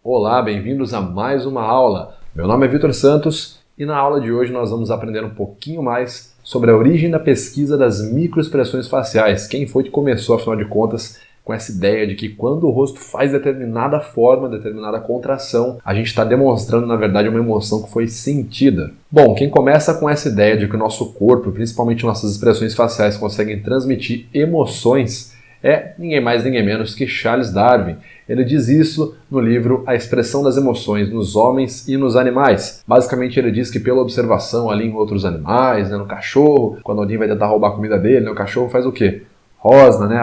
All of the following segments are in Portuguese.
Olá, bem-vindos a mais uma aula. Meu nome é Vitor Santos e na aula de hoje nós vamos aprender um pouquinho mais sobre a origem da pesquisa das microexpressões faciais. Quem foi que começou, afinal de contas, com essa ideia de que quando o rosto faz determinada forma, determinada contração, a gente está demonstrando, na verdade, uma emoção que foi sentida. Bom, quem começa com essa ideia de que o nosso corpo, principalmente nossas expressões faciais, conseguem transmitir emoções, é ninguém mais, ninguém menos que Charles Darwin. Ele diz isso no livro A Expressão das Emoções nos Homens e nos Animais. Basicamente ele diz que pela observação ali em outros animais, no cachorro, quando alguém vai tentar roubar a comida dele, o cachorro faz o quê? Rosna, né?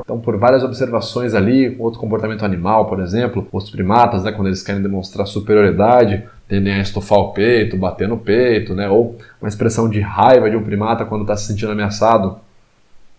Então por várias observações ali, outro comportamento animal, por exemplo, os primatas, né, quando eles querem demonstrar superioridade, tendem a estufar o peito, bater no peito, né? Ou uma expressão de raiva de um primata quando está se sentindo ameaçado.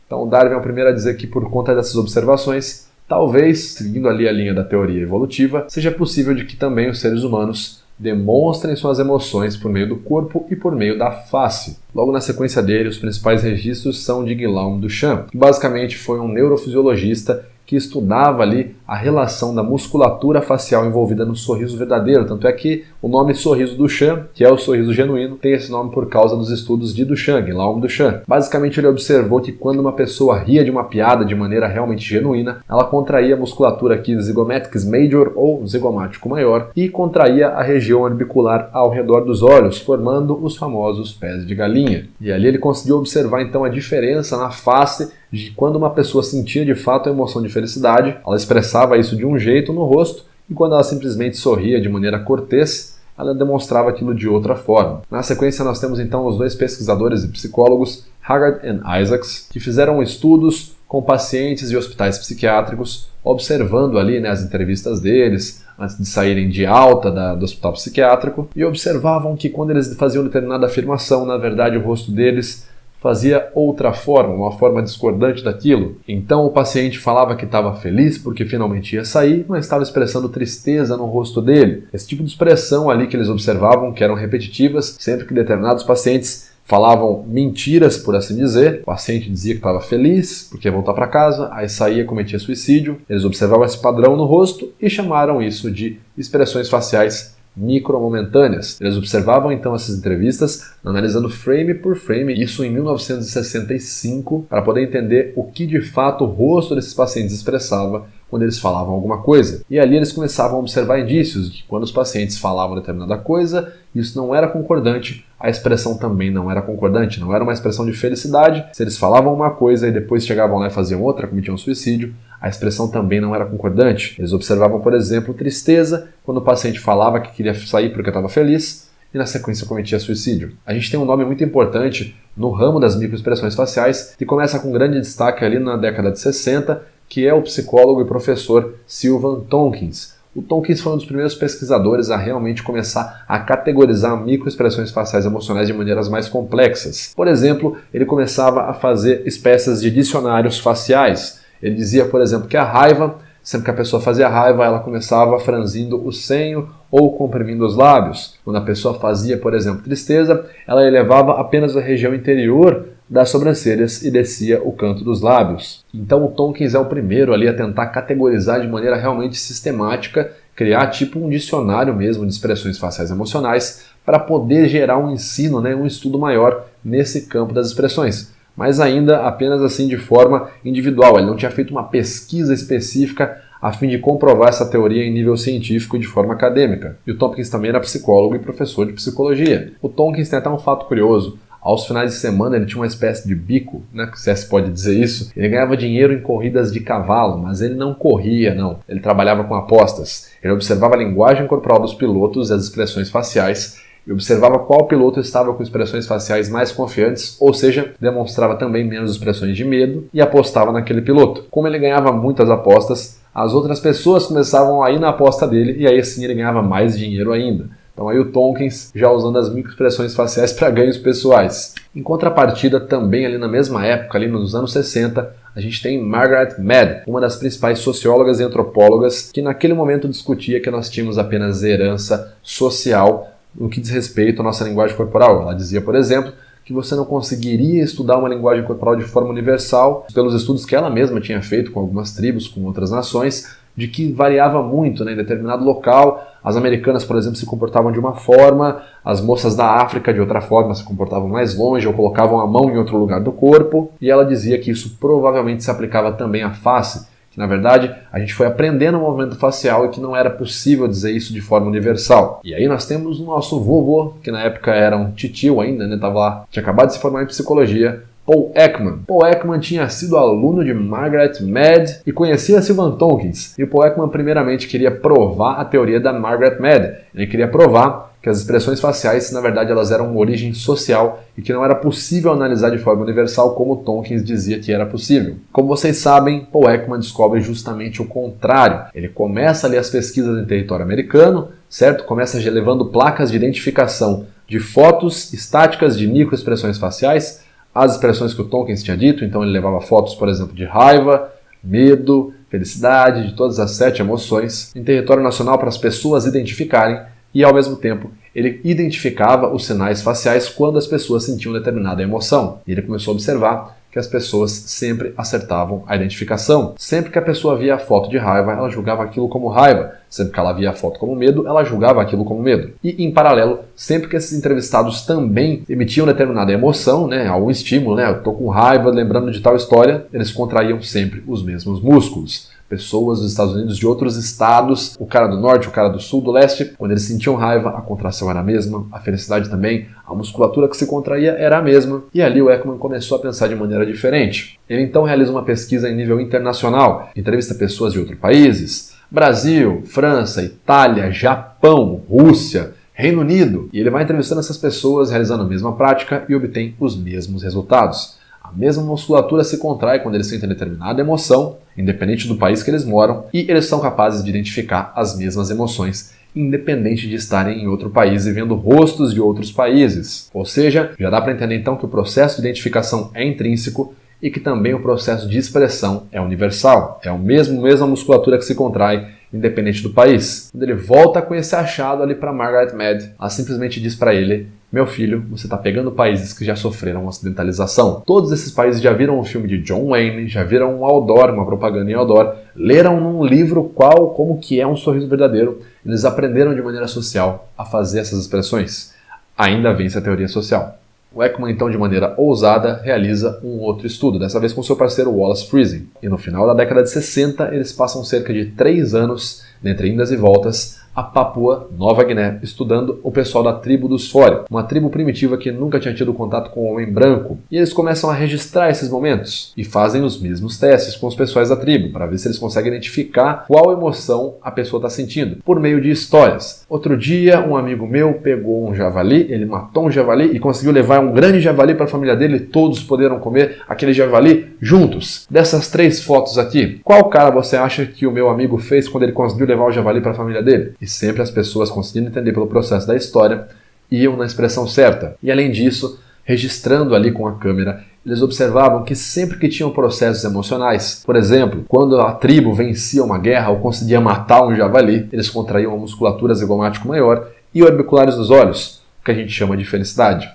Então Darwin é o primeiro a dizer que por conta dessas observações, talvez, seguindo ali a linha da teoria evolutiva, seja possível de que também os seres humanos demonstrem suas emoções por meio do corpo e por meio da face. Logo na sequência dele, os principais registros são de Guillaume Duchamp, que basicamente foi um neurofisiologista que estudava ali a relação da musculatura facial envolvida no sorriso verdadeiro. Tanto é que o nome sorriso Duchamp, que é o sorriso genuíno, tem esse nome por causa dos estudos de Duchamp, Guillaume Duchamp. Basicamente ele observou que quando uma pessoa ria de uma piada de maneira realmente genuína, ela contraía a musculatura aqui zygomaticus major ou zigomático maior e contraía a região orbicular ao redor dos olhos, formando os famosos pés de galinha. E ali ele conseguiu observar então a diferença na face de quando uma pessoa sentia de fato a emoção de felicidade, ela expressava isso de um jeito no rosto, e quando ela simplesmente sorria de maneira cortês, ela demonstrava aquilo de outra forma. Na sequência nós temos então os dois pesquisadores e psicólogos, Haggard e Isaacs, que fizeram estudos com pacientes de hospitais psiquiátricos, observando ali as entrevistas deles, antes de saírem de alta do hospital psiquiátrico, e observavam que quando eles faziam determinada afirmação, na verdade o rosto deles fazia outra forma, uma forma discordante daquilo. Então o paciente falava que estava feliz porque finalmente ia sair, mas estava expressando tristeza no rosto dele. Esse tipo de expressão ali que eles observavam, que eram repetitivas, sempre que determinados pacientes falavam mentiras, por assim dizer. O paciente dizia que estava feliz porque ia voltar para casa, aí saía e cometia suicídio. Eles observavam esse padrão no rosto e chamaram isso de expressões faciais micromomentâneas. Eles observavam então essas entrevistas, analisando frame por frame, isso em 1965, para poder entender o que de fato o rosto desses pacientes expressava quando eles falavam alguma coisa. E ali eles começavam a observar indícios de que quando os pacientes falavam determinada coisa, isso não era concordante, a expressão também não era concordante, não era uma expressão de felicidade. Se eles falavam uma coisa e depois chegavam lá e faziam outra, cometiam suicídio, a expressão também não era concordante. Eles observavam, por exemplo, tristeza quando o paciente falava que queria sair porque estava feliz e na sequência cometia suicídio. A gente tem um nome muito importante no ramo das microexpressões faciais que começa com grande destaque ali na década de 60, que é o psicólogo e professor Sylvan Tompkins. O Tompkins foi um dos primeiros pesquisadores a realmente começar a categorizar microexpressões faciais emocionais de maneiras mais complexas. Por exemplo, ele começava a fazer espécies de dicionários faciais. Ele dizia, por exemplo, que a raiva, sempre que a pessoa fazia raiva, ela começava franzindo o senho ou comprimindo os lábios. Quando a pessoa fazia, por exemplo, tristeza, ela elevava apenas a região interior das sobrancelhas e descia o canto dos lábios. Então o Tompkins é o primeiro ali a tentar categorizar de maneira realmente sistemática, criar tipo um dicionário mesmo de expressões faciais emocionais para poder gerar um ensino, um estudo maior nesse campo das expressões. Mas ainda apenas assim de forma individual. Ele não tinha feito uma pesquisa específica a fim de comprovar essa teoria em nível científico de forma acadêmica. E o Tompkins também era psicólogo e professor de psicologia. O Tompkins tem até um fato curioso. Aos finais de semana ele tinha uma espécie de bico, se se pode dizer isso. Ele ganhava dinheiro em corridas de cavalo, mas ele não corria, não. Ele trabalhava com apostas. Ele observava a linguagem corporal dos pilotos e as expressões faciais e observava qual piloto estava com expressões faciais mais confiantes, ou seja, demonstrava também menos expressões de medo e apostava naquele piloto. Como ele ganhava muitas apostas, as outras pessoas começavam a ir na aposta dele e aí sim ele ganhava mais dinheiro ainda. Então aí o Tompkins já usando as microexpressões faciais para ganhos pessoais. Em contrapartida, também ali na mesma época, ali nos anos 60, a gente tem Margaret Mead, uma das principais sociólogas e antropólogas, que naquele momento discutia que nós tínhamos apenas herança social no que diz respeito à nossa linguagem corporal. Ela dizia, por exemplo, que você não conseguiria estudar uma linguagem corporal de forma universal pelos estudos que ela mesma tinha feito com algumas tribos, com outras nações, de que variava muito, né? Em determinado local, as americanas, por exemplo, se comportavam de uma forma, as moças da África de outra forma, se comportavam mais longe ou colocavam a mão em outro lugar do corpo, e ela dizia que isso provavelmente se aplicava também à face, que na verdade a gente foi aprendendo o movimento facial e que não era possível dizer isso de forma universal. E aí nós temos o nosso vovô, que na época era um titio ainda, né? Tava lá, tinha acabado de se formar em psicologia, Paul Ekman. Paul Ekman tinha sido aluno de Margaret Mead e conhecia Sylvan Tompkins. E o Paul Ekman primeiramente queria provar a teoria da Margaret Mead. Ele queria provar que as expressões faciais, na verdade, elas eram uma origem social e que não era possível analisar de forma universal como Tompkins dizia que era possível. Como vocês sabem, Paul Ekman descobre justamente o contrário. Ele começa ali as pesquisas em território americano, certo? Começa levando placas de identificação de fotos estáticas de microexpressões faciais, as expressões que o Tompkins tinha dito, então ele levava fotos, por exemplo, de raiva, medo, felicidade, de todas as 7 emoções, em território nacional para as pessoas identificarem e, ao mesmo tempo, ele identificava os sinais faciais quando as pessoas sentiam determinada emoção. E ele começou a observar que as pessoas sempre acertavam a identificação. Sempre que a pessoa via a foto de raiva, ela julgava aquilo como raiva. Sempre que ela via a foto como medo, ela julgava aquilo como medo. E, em paralelo, sempre que esses entrevistados também emitiam determinada emoção, né, algum estímulo, né, eu tô com raiva, lembrando de tal história, eles contraíam sempre os mesmos músculos. Pessoas dos Estados Unidos, de outros estados, o cara do norte, o cara do sul, do leste, quando eles sentiam raiva, a contração era a mesma, a felicidade também, a musculatura que se contraía era a mesma, e ali o Ekman começou a pensar de maneira diferente. Ele então realiza uma pesquisa em nível internacional, entrevista pessoas de outros países, Brasil, França, Itália, Japão, Rússia, Reino Unido, e ele vai entrevistando essas pessoas, realizando a mesma prática e obtém os mesmos resultados. A mesma musculatura se contrai quando eles sentem determinada emoção, independente do país que eles moram, e eles são capazes de identificar as mesmas emoções, independente de estarem em outro país e vendo rostos de outros países. Ou seja, já dá para entender então que o processo de identificação é intrínseco e que também o processo de expressão é universal. É a mesma musculatura que se contrai, independente do país. Quando ele volta com esse achado ali para Margaret Mead, ela simplesmente diz para ele: meu filho, você está pegando países que já sofreram ocidentalização. Todos esses países já viram um filme de John Wayne, já viram um outdoor, uma propaganda em outdoor, leram num livro como que é um sorriso verdadeiro. Eles aprenderam de maneira social a fazer essas expressões. Ainda vence a teoria social. O Ekman, então, de maneira ousada, realiza um outro estudo, dessa vez com seu parceiro Wallace Friesen. E no final da década de 60, eles passam cerca de 3 anos, entre indas e voltas, a Papua Nova Guiné, estudando o pessoal da tribo dos Fore, uma tribo primitiva que nunca tinha tido contato com o homem branco. E eles começam a registrar esses momentos e fazem os mesmos testes com os pessoais da tribo, para ver se eles conseguem identificar qual emoção a pessoa está sentindo, por meio de histórias. Outro dia, um amigo meu pegou um javali, ele matou um javali e conseguiu levar um grande javali para a família dele, todos puderam comer aquele javali juntos. Dessas 3 fotos aqui, qual cara você acha que o meu amigo fez quando ele conseguiu levar o javali para a família dele? E sempre as pessoas, conseguindo entender pelo processo da história, iam na expressão certa. E além disso, registrando ali com a câmera, eles observavam que sempre que tinham processos emocionais, por exemplo, quando a tribo vencia uma guerra ou conseguia matar um javali, eles contraíam a musculatura zigomático maior e orbiculares dos olhos, o que a gente chama de felicidade.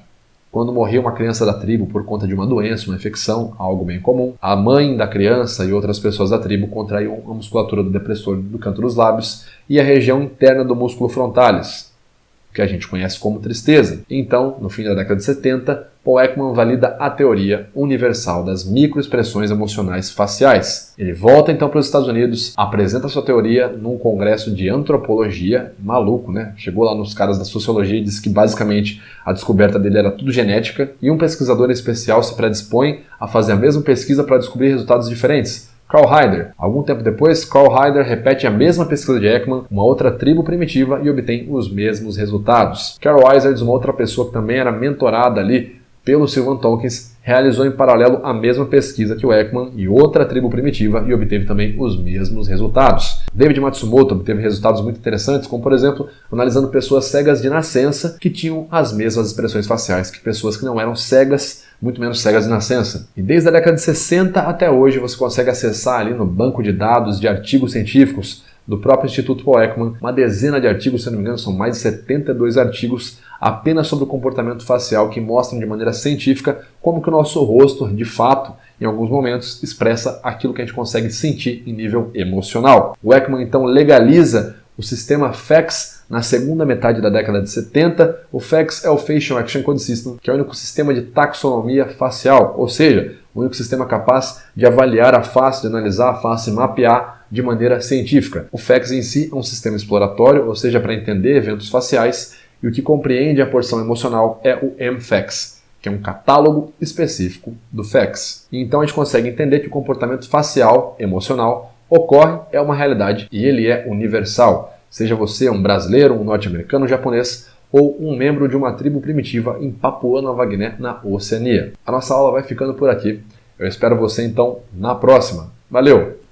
Quando morria uma criança da tribo por conta de uma doença, uma infecção, algo bem comum, a mãe da criança e outras pessoas da tribo contraíam a musculatura do depressor do canto dos lábios e a região interna do músculo frontalis, que a gente conhece como tristeza. Então, no fim da década de 70, Paul Ekman valida a teoria universal das microexpressões emocionais faciais. Ele volta então para os Estados Unidos, apresenta sua teoria num congresso de antropologia, maluco, né? Chegou lá nos caras da sociologia e disse que basicamente a descoberta dele era tudo genética, e um pesquisador especial se predispõe a fazer a mesma pesquisa para descobrir resultados diferentes. Carl Hyder. Algum tempo depois, Carl Hyder repete a mesma pesquisa de Ekman, uma outra tribo primitiva, e obtém os mesmos resultados. Carol Izard, uma outra pessoa que também era mentorada ali pelo Sylvan Tompkins, realizou em paralelo a mesma pesquisa que o Ekman e outra tribo primitiva e obteve também os mesmos resultados. David Matsumoto obteve resultados muito interessantes, como por exemplo, analisando pessoas cegas de nascença que tinham as mesmas expressões faciais que pessoas que não eram cegas, muito menos cegas de nascença. E desde a década de 60 até hoje você consegue acessar ali no banco de dados de artigos científicos do próprio Instituto Paul Ekman, uma dezena de artigos, se não me engano, são mais de 72 artigos apenas sobre o comportamento facial que mostram de maneira científica como que o nosso rosto, de fato, em alguns momentos, expressa aquilo que a gente consegue sentir em nível emocional. O Ekman, então, legaliza o sistema FACS na segunda metade da década de 70. O FACS é o Facial Action Code System, que é o único sistema de taxonomia facial, ou seja, o único sistema capaz de avaliar a face, de analisar a face e mapear de maneira científica. O FACS em si é um sistema exploratório, ou seja, para entender eventos faciais, e o que compreende a porção emocional é o MFACS, que é um catálogo específico do FACS. E então a gente consegue entender que o comportamento facial emocional ocorre, é uma realidade e ele é universal. Seja você um brasileiro, um norte-americano, um japonês ou um membro de uma tribo primitiva em Papua Nova Guiné, na Oceania. A nossa aula vai ficando por aqui. Eu espero você então na próxima. Valeu!